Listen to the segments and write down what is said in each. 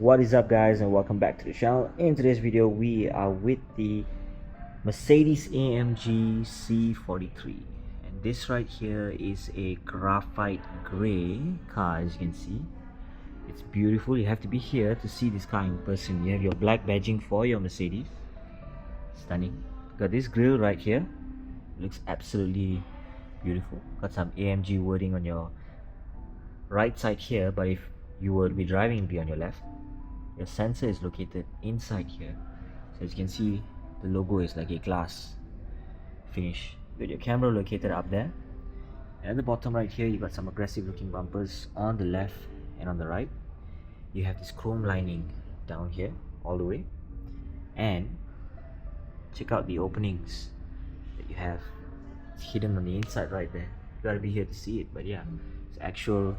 What is up, guys, and welcome back to the channel. In today's video we are with the Mercedes-AMG C43, and this right here is a graphite gray car. As you can see, it's beautiful. You have to be here to see this car in person. You have your black badging for your Mercedes. Stunning. Got this grille right here, looks absolutely beautiful. Got some AMG wording on your right side here, but if you would be driving, it'll be on your left. Your sensor is located inside here, so as you can see, the logo is like a glass finish with your camera located up there. And at the bottom right here, you got some aggressive looking bumpers on the left and on the right. You have this chrome lining down here all the way, and check out the openings that you have. It's hidden on the inside right there. You gotta be here to see it, but yeah, it's actual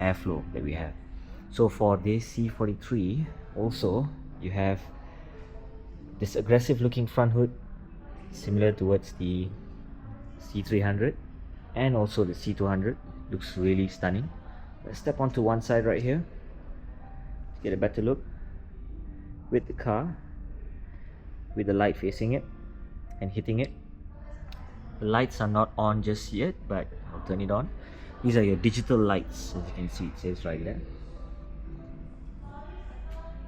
airflow that we have. So for this C43 also, you have this aggressive looking front hood, similar towards the C300 and also the C200. Looks really stunning. Let's step onto one side right here to get a better look with the car, with the light facing it and hitting it. The lights are not on just yet, but I'll turn it on. These are your digital lights, as you can see, it says right there.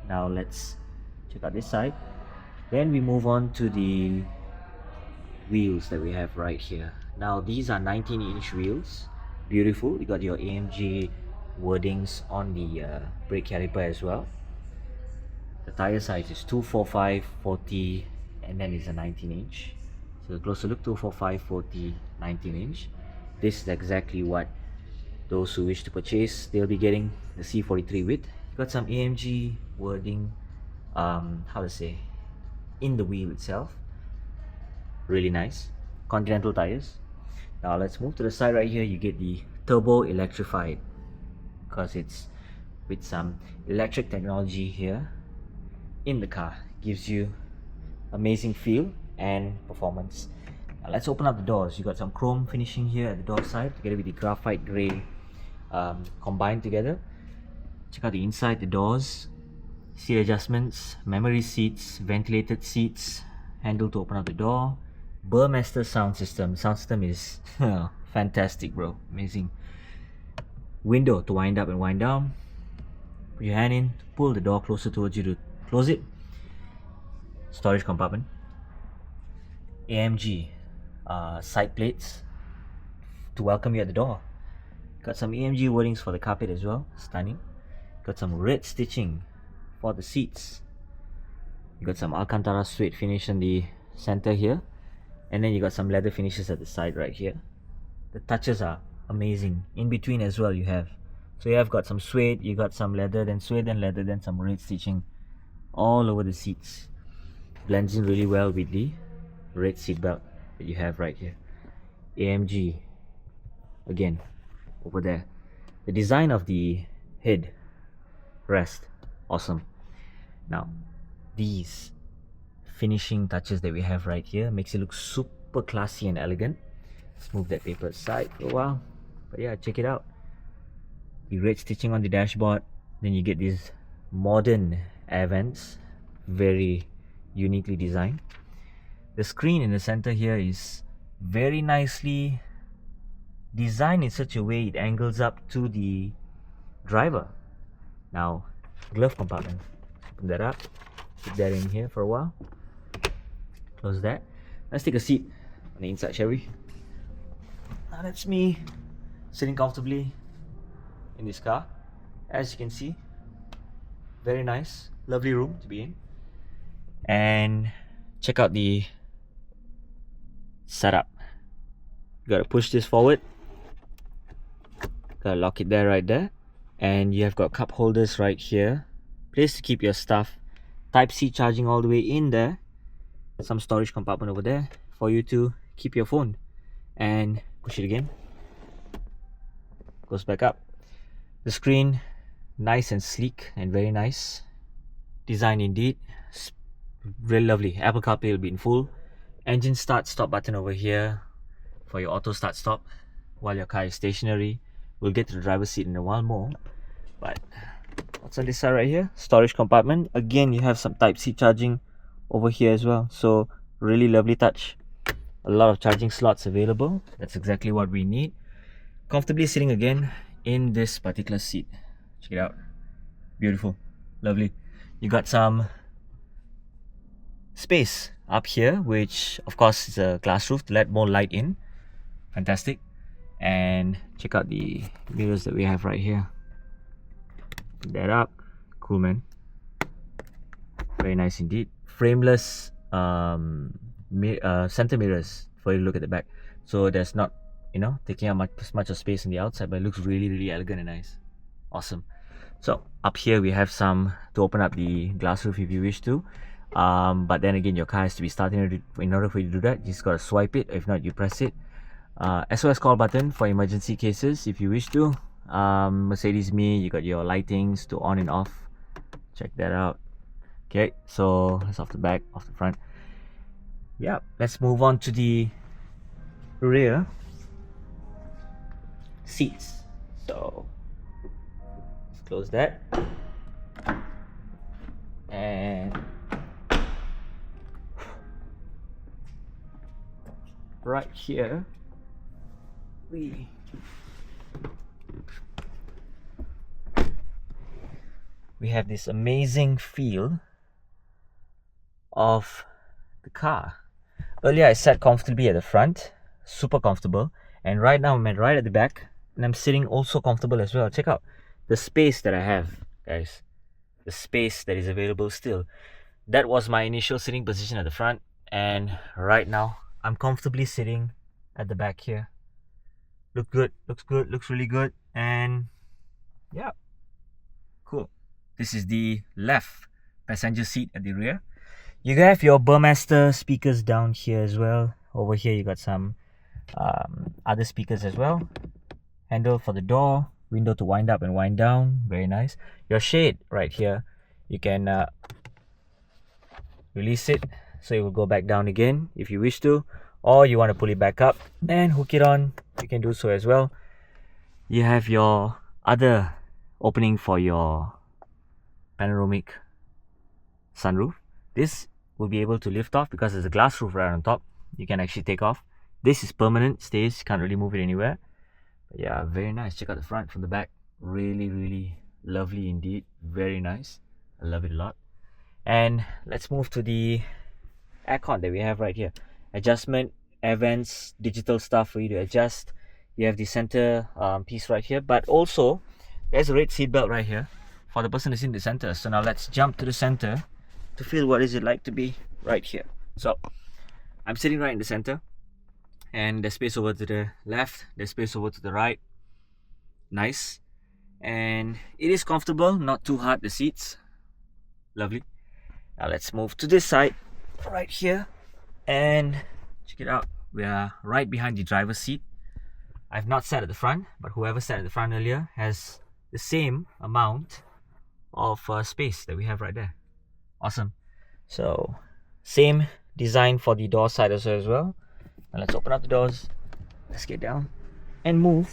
Now let's check out this side. Then we move on to the wheels that we have right here. Now these are 19-inch wheels. Beautiful. You got your AMG wordings on the brake caliper as well. The tire size is 245, 40, and then it's a 19-inch. So a closer look, 245, 40, 19-inch. This is exactly what those who wish to purchase, they'll be getting the C43 with. Got some AMG wording, how to say, in the wheel itself. Really nice. Continental tires. Now let's move to the side right here. You get the turbo electrified, because it's with some electric technology here in the car. Gives you amazing feel and performance. Now let's open up the doors. You got some chrome finishing here at the door side, together with the graphite grey combined together. Check out the inside, the doors, seat adjustments, memory seats, ventilated seats, handle to open up the door, Burmester sound system. Sound system is fantastic, bro, amazing. Window to wind up and wind down. Put your hand in, pull the door closer towards you to close it. Storage compartment. AMG side plates to welcome you at the door. Got some AMG wordings for the carpet as well, stunning. Got some red stitching for the seats. You got some Alcantara suede finish in the center here, and then you got some leather finishes at the side right here. The touches are amazing. In between as well you have, so you have got some suede, you got some leather, then suede and leather, then some red stitching all over the seats. Blends in really well with the red seat belt that you have right here. AMG again over there. The design of the head rest, awesome. Now these finishing touches that we have right here makes it look super classy and elegant. Let's move that paper aside for a while, but yeah, check it out. The red stitching on the dashboard, then you get these modern air vents, very uniquely designed. The screen in the center here is very nicely designed in such a way it angles up to the driver. Now glove compartment, open that up, put that in here for a while, close that. Let's take a seat on the inside, shall we? Now that's me sitting comfortably in this car. As you can see, very nice, lovely room to be in. And check out the setup. You gotta push this forward, gotta lock it there, right there, and you have got cup holders right here, place to keep your stuff. Type-C charging all the way in there. Some storage compartment over there for you to keep your phone. And push it again, goes back up. The screen, nice and sleek and very nice design indeed. Really lovely. Apple CarPlay will be in full. Engine start stop button over here for your auto start stop while your car is stationary. We'll get to the driver's seat in a while more, but What's on this side right here? Storage compartment. Again, you have some Type-C charging over here as well. So really lovely touch. A lot of charging slots available. That's exactly what we need. Comfortably sitting again in this particular seat. Check it out. Beautiful. Lovely. You got some space up here, which of course is a glass roof to let more light in. Fantastic. And check out the mirrors that we have right here. Put that up. Cool, man. Very nice indeed. Frameless center mirrors for you to look at the back. So there's not, taking up much of space on the outside, but it looks really, really elegant and nice. Awesome. So up here we have some to open up the glass roof if you wish to. But then again, your car has to be starting. In order for you to do that, you just gotta swipe it. If not, you press it. SOS call button for emergency cases if you wish to. Mercedes-Me, you got your lightings to on and off. Check that out. Okay, so that's off the back, off the front. Yeah, let's move on to the rear seats. So let's close that. And right here we have this amazing feel of the car. Earlier I sat comfortably at the front, super comfortable, and right now I'm right at the back and I'm sitting also comfortable as well. Check out the space that I have, guys. The space that is available still. That was my initial sitting position at the front, and right now I'm comfortably sitting at the back here. Looks good, looks really good, and yeah, cool. This is the left passenger seat at the rear. You have your Burmester speakers down here as well. Over here you got some other speakers as well. Handle for the door, window to wind up and wind down, very nice. Your shade right here, you can release it so it will go back down again if you wish to, or you want to pull it back up and hook it on, you can do so as well. You have your other opening for your panoramic sunroof. This will be able to lift off because there's a glass roof right on top. You can actually take off. This is permanent, stays, can't really move it anywhere. But yeah, very nice. Check out the front from the back. Really, really lovely indeed. Very nice. I love it a lot. And let's move to the aircon that we have right here. Adjustment, air vents, digital stuff for you to adjust. You have the center piece right here, but also there's a red seat belt right here for the person who's in the center. So now let's jump to the center to feel what is it like to be right here. So I'm sitting right in the center, and there's space over to the left, there's space over to the right. Nice. And it is comfortable, not too hard, the seats. Lovely. Now let's move to this side right here, and check it out. We are right behind the driver's seat. I've not sat at the front, but whoever sat at the front earlier has the same amount of space that we have right there. Awesome. So same design for the door side as well. Now let's open up the doors. Let's get down and move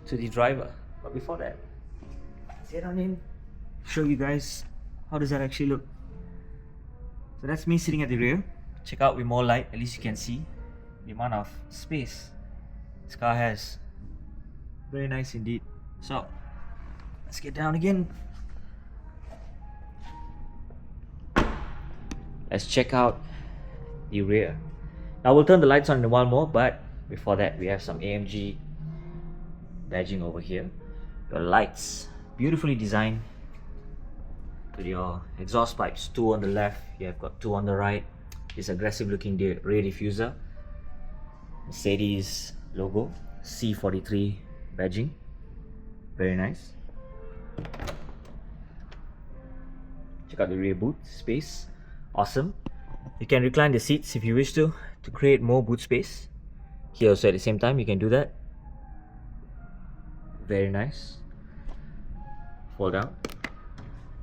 to the driver. But before that, let's get on in, show you guys how does that actually look. So that's me sitting at the rear. Check out with more light, at least you can see the amount of space this car has. Very nice indeed. So let's get down again. Let's check out the rear. Now we'll turn the lights on in a while more, but before that we have some AMG badging over here. Your lights, beautifully designed with your exhaust pipes, 2 on the left, you have got 2 on the right. This aggressive looking rear diffuser, Mercedes logo, C43 badging, very nice. Check out the rear boot space, awesome. You can recline the seats if you wish to create more boot space. Here also at the same time you can do that. Very nice. Fold down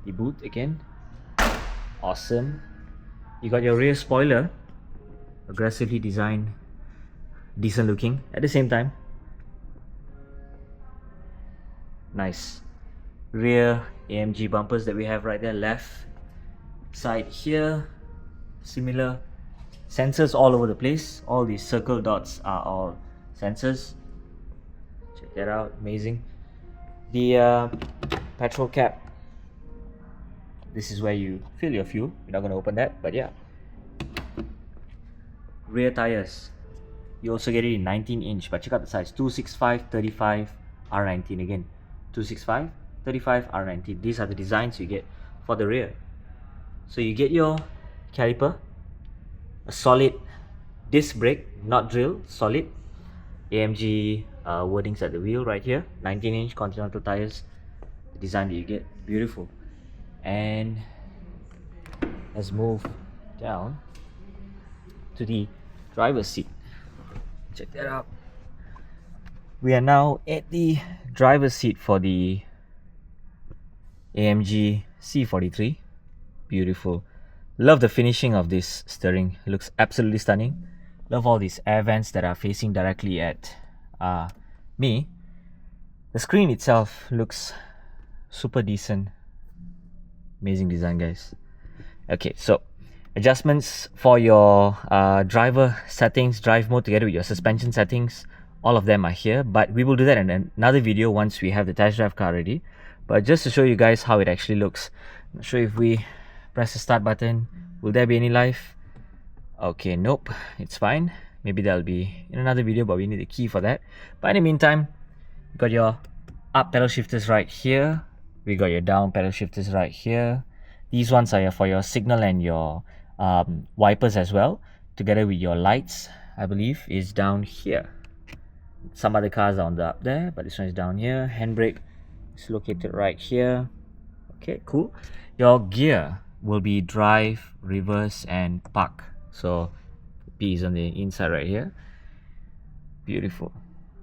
the boot again, awesome. You got your rear spoiler, aggressively designed, decent looking at the same time. Nice. Rear AMG bumpers that we have right there. Left side here, similar. Sensors all over the place. All these circle dots are all sensors. Check that out, amazing. The petrol cap. This is where you fill your fuel. We're not going to open that, but yeah. Rear tires. You also get it in 19-inch, but check out the size. 265, 35, R19 again. 265, 35, R19. These are the designs you get for the rear. So you get your caliper, a solid disc brake, not drill, solid. AMG wordings at the wheel right here. 19-inch Continental tires. The design that you get, beautiful. And let's move down to the driver's seat. Check that out. We are now at the driver's seat for the AMG C43. Beautiful. Love the finishing of this steering. It looks absolutely stunning. Love all these air vents that are facing directly at me. The screen itself looks super decent. Amazing design, guys. Okay, so adjustments for your driver settings, drive mode together with your suspension settings, all of them are here, but we will do that in another video once we have the test drive car ready. But just to show you guys how it actually looks, I'm not sure if we press the start button, will there be any life? Okay, nope, it's fine. Maybe that'll be in another video, but we need a key for that. But in the meantime, you got your up pedal shifters right here. We got your down pedal shifters right here. These ones are for your signal and your wipers as well, together with your lights, I believe, is down here. Some other cars are on the up there, but this one is down here. Handbrake is located right here. Okay, cool. Your gear will be drive, reverse, and park. So P is on the inside right here. Beautiful,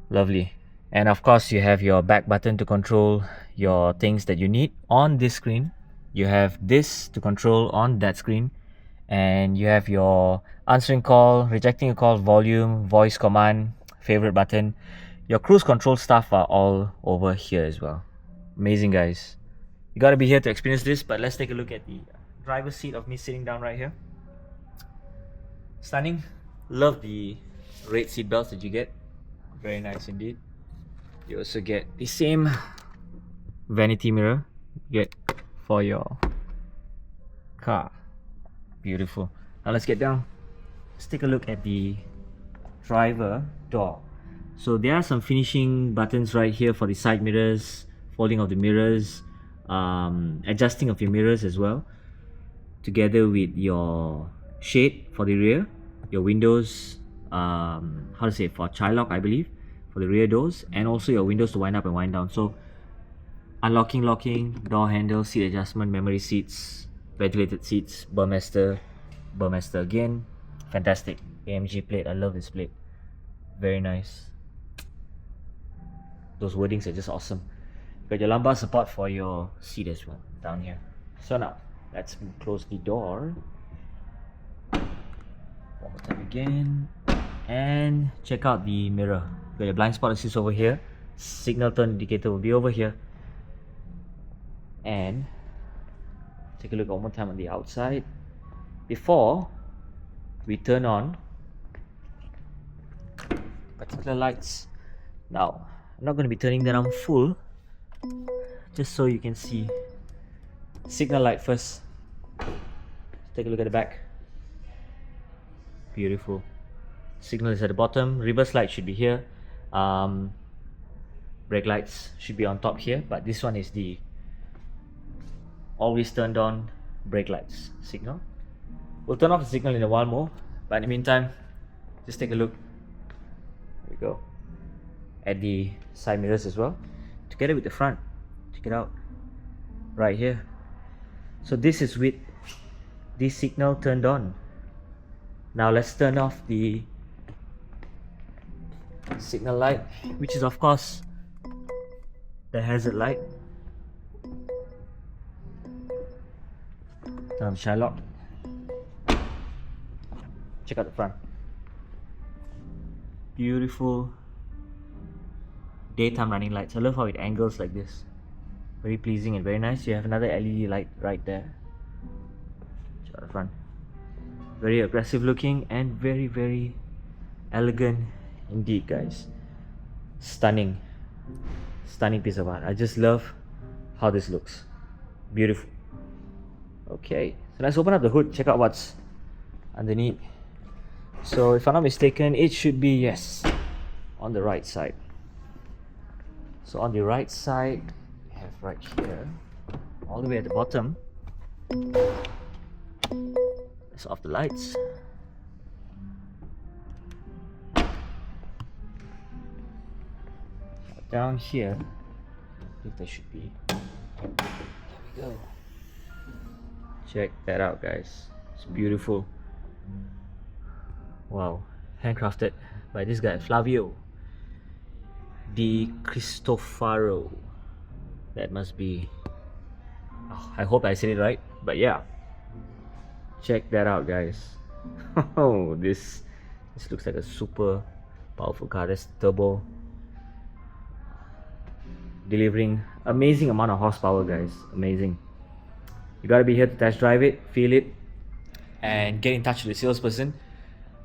lovely. And of course, you have your back button to control your things that you need on this screen. You have this to control on that screen. And you have your answering call, rejecting a call, volume, voice command, favorite button. Your cruise control stuff are all over here as well. Amazing, guys. You gotta be here to experience this, but let's take a look at the driver's seat of me sitting down right here. Stunning. Love the red seat belts that you get. Very nice indeed. You also get the same vanity mirror you get for your car. Beautiful. Now let's get down. Let's take a look at the driver door. So there are some finishing buttons right here for the side mirrors, folding of the mirrors, adjusting of your mirrors as well, together with your shade for the rear, your windows, for child lock, I believe, for the rear doors, and also your windows to wind up and wind down. So unlocking, locking, door handle, seat adjustment, memory seats, ventilated seats, Burmester again. Fantastic. AMG plate, I love this plate. Very nice. Those wordings are just awesome. Got your lumbar support for your seat as well down here. So now let's close the door. One more time again. And check out the mirror. Got your blind spot assist over here. Signal turn indicator will be over here. And take a look one more time on the outside before we turn on particular lights. Now, I'm not going to be turning that on full, just so you can see. Signal light first. Take a look at the back. Beautiful. Signal is at the bottom. Reverse light should be here. Brake lights should be on top here, but this one is the always turned on brake lights signal. We'll turn off the signal in a while more, but in the meantime, just take a look. There we go. At the side mirrors as well, together with the front. Check it out. Right here. So this is with the signal turned on. Now let's turn off the signal light, which is of course the hazard light. Turn on the child lock. Check out the front. Beautiful daytime running lights. I love how it angles like this. Very pleasing and very nice. You have another LED light right there. Check out the front. Very aggressive looking and very, very elegant indeed, guys. Stunning piece of art. I just love how this looks. Beautiful. Okay, so let's open up the hood, check out what's underneath. So if I'm not mistaken, it should be, yes, on the right side. So on the right side, we have right here, all the way at the bottom. Let's off the lights. Down here, I think there should be. There we go. Check that out, guys. It's beautiful. Wow, handcrafted by this guy, Flavio Di Cristofaro. That must be, oh, I hope I said it right, but yeah. Check that out, guys. Oh, this looks like a super powerful car. That's turbo, delivering amazing amount of horsepower, guys. Amazing. You gotta be here to test drive it, feel it, and get in touch with the salesperson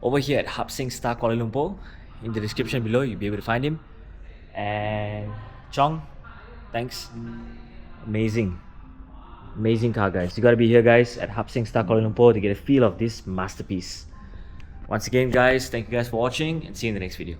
over here at Hub Sing Star Kuala Lumpur. In the description below, you'll be able to find him. And Chong, thanks. Amazing car, guys. You gotta be here, guys, at Hub Sing Star Kuala Lumpur to get a feel of this masterpiece. Once again, guys, thank you guys for watching, and see you in the next video.